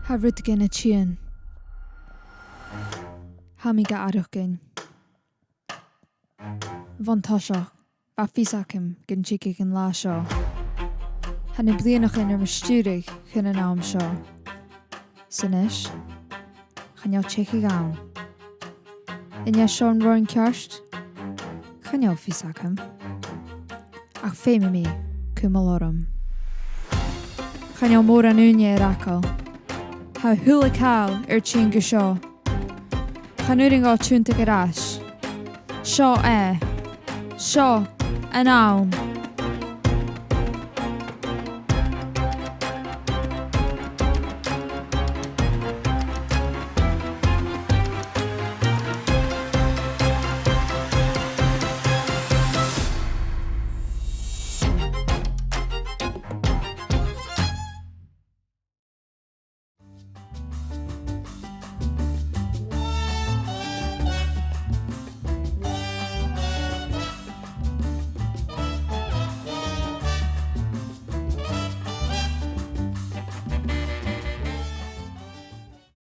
Ha rud gin a NicIain. Ha mi ga adach gin. Van tasach, ba fisachim gin chiki gin la seo. Ha na blianach in stúrig chun an am seo. Sanis, chanel chiki gaun. Inya Sean roin cearst, chanel fisachim. Ach féimi mi, cumalorum. Chanel mór an úne racal. Ha hula cal tín go seo. Chanúring á túnta garás. Seo seo an am.